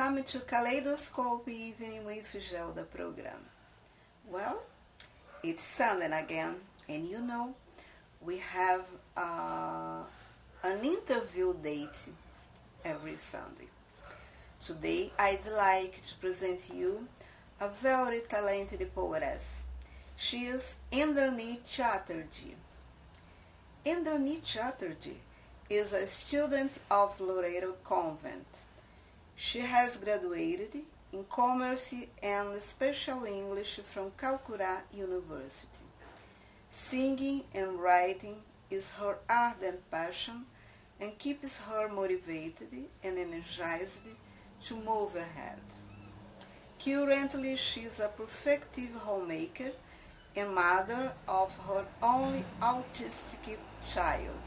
welcome to Kaleidoscope Evening with Gelda program. Well, it's Sunday again, and we have an interview date every Sunday. Today, I'd like to present you a very talented poetess. She is Indrani Chatterjee. Indrani Chatterjee is a student of Loreto Convent. She has graduated in Commerce and Special English from Calcutta University. Singing and writing is her ardent passion and keeps her motivated and energized to move ahead. Currently, she is a prospective homemaker and mother of her only autistic child.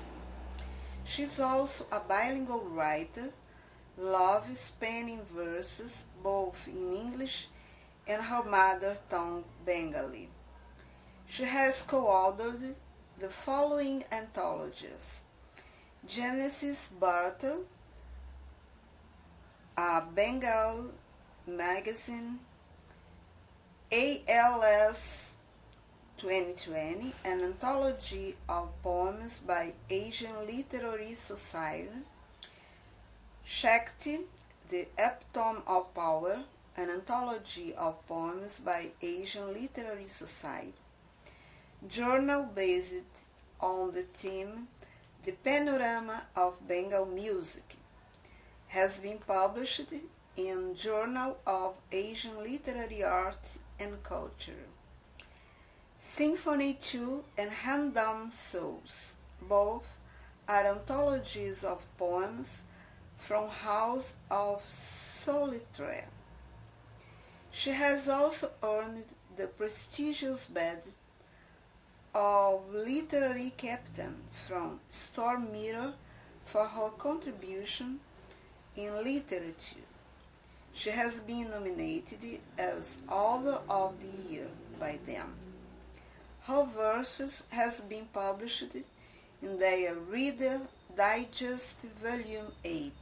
She is also a bilingual writer, loves penning verses both in English and her mother tongue Bengali. She has co-authored the following anthologies: Genesis Barter, a Bengal magazine, ALS 2020, an anthology of poems by Asian Literary Society, Shakti, the Epitome of Power, an anthology of poems by Asian Literary Society, journal based on the theme The Panorama of Bengal Music, has been published in Journal of Asian Literary Art and Culture. Symphony 2 and Random Souls, both are anthologies of poems from House of Solitaire. She has also earned the prestigious badge of Literary Captain from Storm Mirror for her contribution in literature. She has been nominated as Author of the Year by them. Her verses has been published in their Reader Digest Volume 8.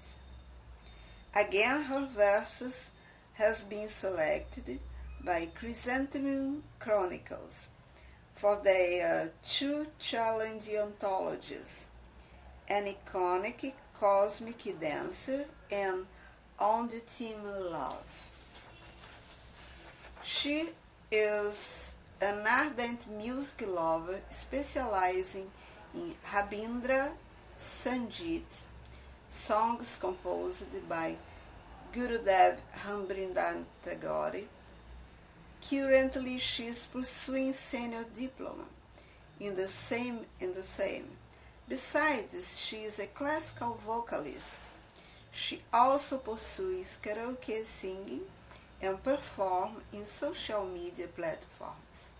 Again, her verses has been selected by Chrysanthemum Chronicles for their two challenge anthologies, An Iconic Cosmic Dancer and On the Theme Love. She is an ardent music lover specializing in Rabindra Sangeet, songs composed by Gurudev Rabindranath Tagore. Currently, she is pursuing senior diploma in the same. Besides, she is a classical vocalist. She also pursues karaoke singing and performs in social media platforms.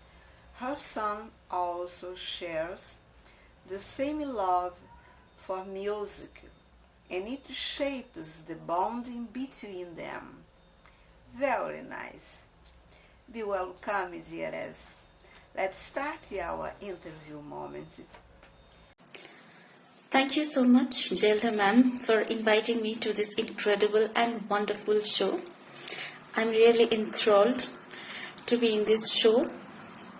Her son also shares the same love for music, and it shapes the bonding between them. Very nice. Be welcome, dearest. Let's start our interview moment. Thank you so much, Gelda ma'am, for inviting me to this incredible and wonderful show. I'm really enthralled to be in this show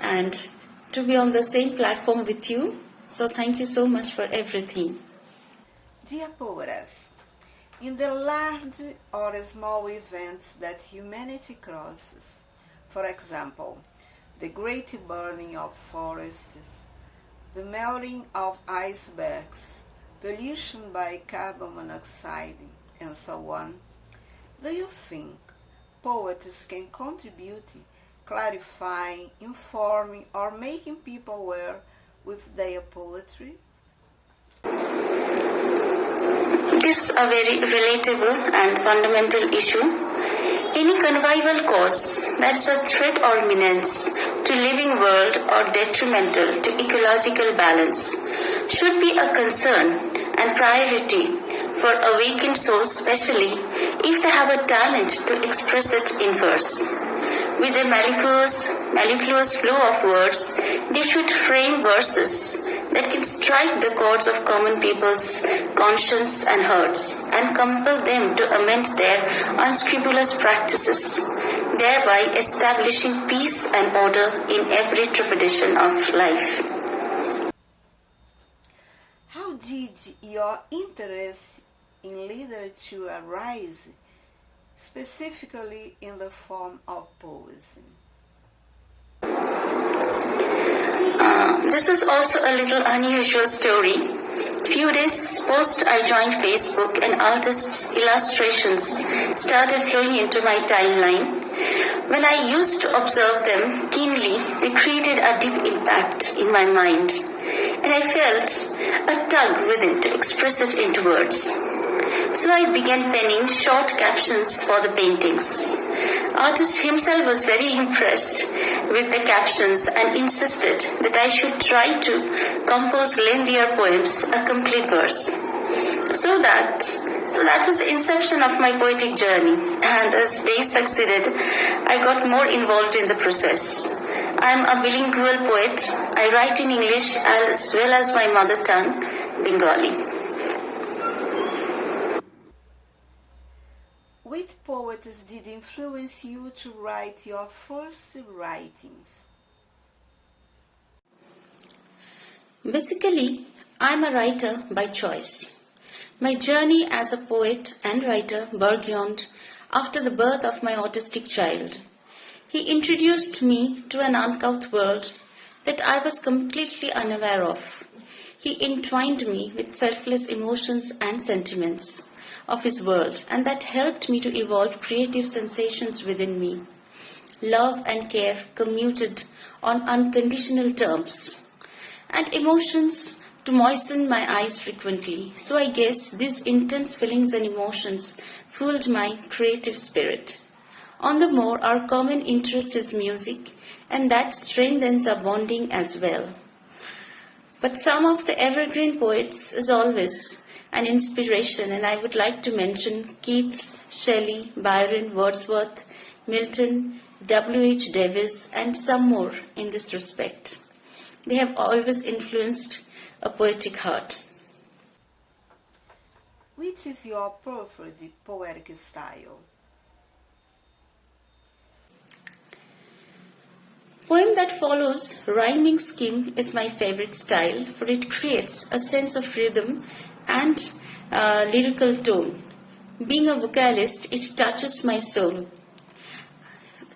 and to be on the same platform with you. So thank you so much for everything. Dear poetess, in the large or small events that humanity crosses, for example, the great burning of forests, the melting of icebergs, pollution by carbon monoxide, and so on, do you think poets can contribute, clarifying, informing, or making people aware with their poetry? This is a very relatable and fundamental issue. Any convivial cause that is a threat or menace to living world or detrimental to ecological balance should be a concern and priority for awakened souls, especially if they have a talent to express it in verse. With a mellifluous flow of words, they should frame verses that can strike the chords of common people's conscience and hearts and compel them to amend their unscrupulous practices, thereby establishing peace and order in every trepidation of life. How did your interest in literature arise, specifically in the form of poesy? This is also a little unusual story. Few days post I joined Facebook and artists' illustrations started flowing into my timeline. When I used to observe them keenly, they created a deep impact in my mind, and I felt a tug within to express it into words. So I began penning short captions for the paintings. Artist himself was very impressed with the captions and insisted that I should try to compose lengthier poems, a complete verse. So that was the inception of my poetic journey, and as days succeeded, I got more involved in the process. I am a bilingual poet. I write in English as well as my mother tongue, Bengali. Which poets did influence you to write your first writings? Basically, I'm a writer by choice. My journey as a poet and writer burgeoned after the birth of my autistic child. He introduced me to an uncouth world that I was completely unaware of. He entwined me with selfless emotions and sentiments of his world, and that helped me to evolve creative sensations within me. Love and care commuted on unconditional terms, and emotions to moisten my eyes frequently. So I guess these intense feelings and emotions fueled my creative spirit. On the more, our common interest is music, and that strengthens our bonding as well. But some of the evergreen poets is always an inspiration, and I would like to mention Keats, Shelley, Byron, Wordsworth, Milton, W.H. Davis, and some more in this respect. They have always influenced a poetic heart. Which is your preferred poetic style? Poem that follows rhyming scheme is my favorite style, for it creates a sense of rhythm and lyrical tone. Being a vocalist, it touches my soul.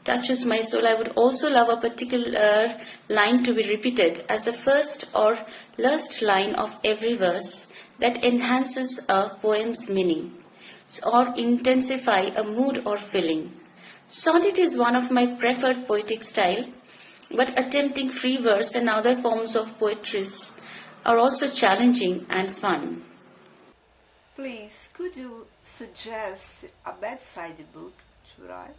I would also love a particular line to be repeated as the first or last line of every verse that enhances a poem's meaning or intensify a mood or feeling. Sonnet is one of my preferred poetic style, but attempting free verse and other forms of poetry are also challenging and fun. Please, could you suggest a bedside book to us?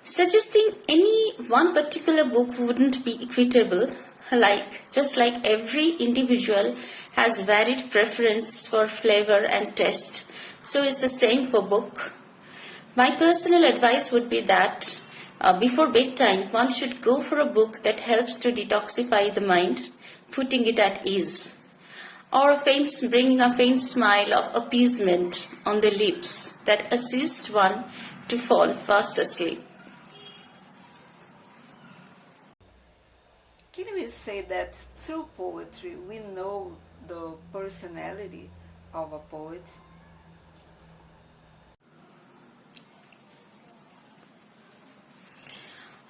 Suggesting any one particular book wouldn't be equitable. Just like every individual has varied preference for flavor and taste, so is the same for book. My personal advice would be that before bedtime, one should go for a book that helps to detoxify the mind, putting it at ease, or bringing a faint smile of appeasement on the lips that assist one to fall fast asleep. Can we say that through poetry we know the personality of a poet?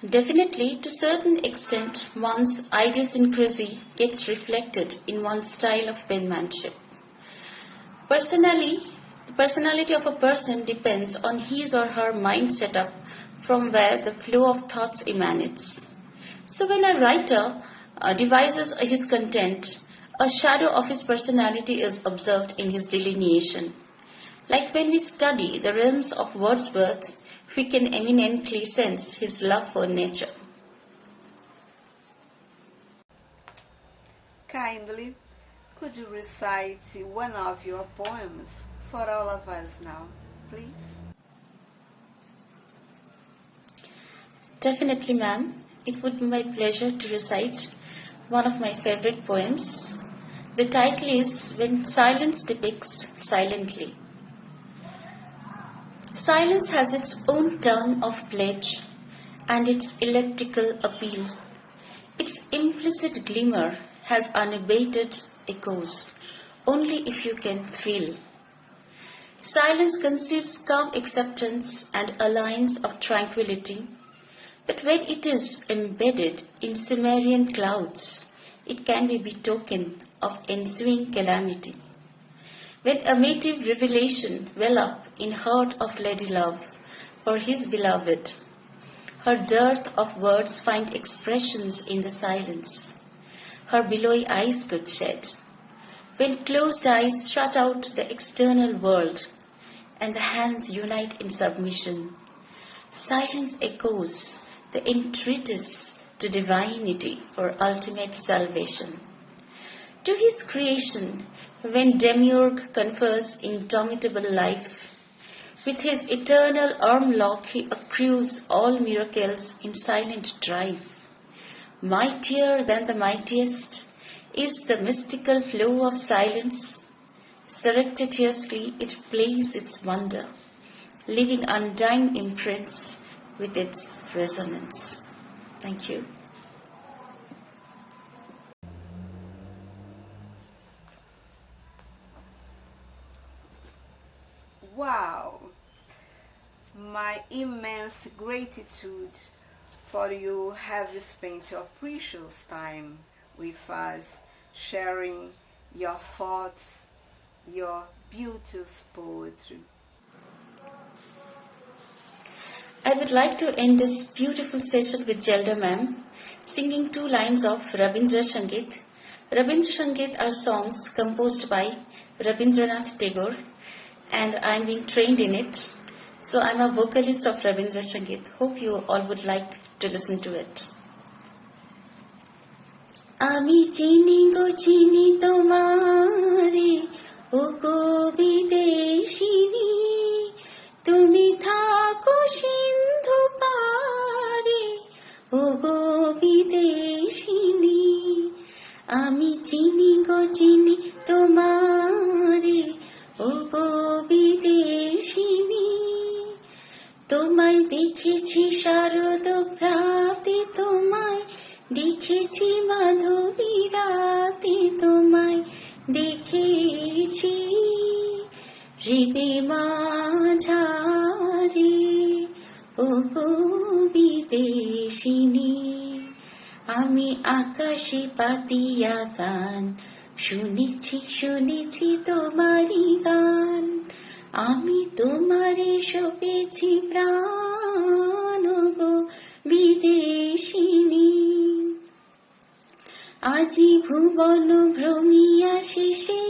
Definitely, to a certain extent, one's idiosyncrasy gets reflected in one's style of penmanship. Personally, the personality of a person depends on his or her mind setup from where the flow of thoughts emanates. So when a writer devises his content, a shadow of his personality is observed in his delineation. Like when we study the realms of Wordsworth, we can eminently sense his love for nature. Kindly, could you recite one of your poems for all of us now, please? Definitely, ma'am. it would be my pleasure to recite one of my favorite poems. The title is When Silence Depicts Silently. Silence has its own tongue of pledge and its elliptical appeal. Its implicit glimmer has unabated echoes, only if you can feel. Silence conceives calm acceptance and a lines of tranquility, but when it is embedded in Sumerian clouds, it can be betoken of ensuing calamity. When a native revelation well up in heart of lady love for his beloved, her dearth of words find expressions in the silence. Her billowy eyes could shed. When closed eyes shut out the external world, and the hands unite in submission, silence echoes the entreaties to divinity for ultimate salvation. To his creation, when Demiurge confers indomitable life, with his eternal arm lock he accrues all miracles in silent drive. Mightier than the mightiest is the mystical flow of silence. Surreptitiously it plays its wonder, leaving undying imprints with its resonance. Thank you. Wow! My immense gratitude for you have spent your precious time with us, sharing your thoughts, your beauteous poetry. I would like to end this beautiful session with Gelda ma'am singing 2 lines of Rabindra Sangeet. Rabindra Sangeet are songs composed by Rabindranath Tagore, and I am being trained in it. So I am a vocalist of Rabindra Sangeet. Hope you all would like to listen to it. Ami chini go chini tomare, o go bideshini, tumi thako sindhu pare, o go bideshini. Ami chini go chini tomare, o go bideshini. তোমায় দেখেছি শারদ প্রাতে, তোমায় দেখেছি মাধবী রাতে, তোমায় দেখেছি হৃদে মাঝারে, ও গো বিদেশিনী। আমি আকাশে পাতিয়া গান শুনেছি, শুনেছি তোমারই গান। আমি তোমারে সপেছি প্রাণ, গো বিদেশিনী। আজি ভুবন ভ্রমিয়া শেষে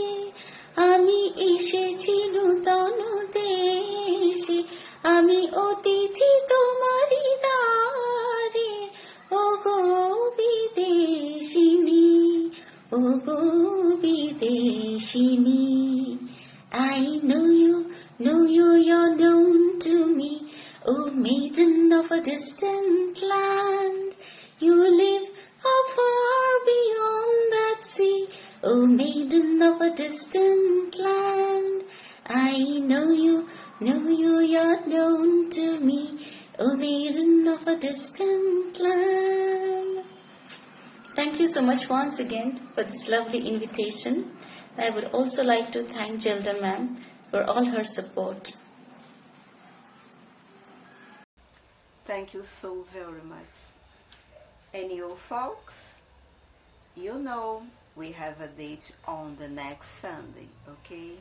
আমি এসেছি নূতন দেশে, আমি অতিথি তোমারি দ্বারে, ও গো বিদেশিনী, ও গো বিদেশিনী। I know you're known to me, O maiden of a distant land. You live far beyond that sea, O maiden of a distant land. I know you're known to me, O maiden of a distant land. Thank you so much once again for this lovely invitation. I would also like to thank Gelda ma'am for all her support. Thank you so very much. And you folks, you know we have a date on the next Sunday, okay?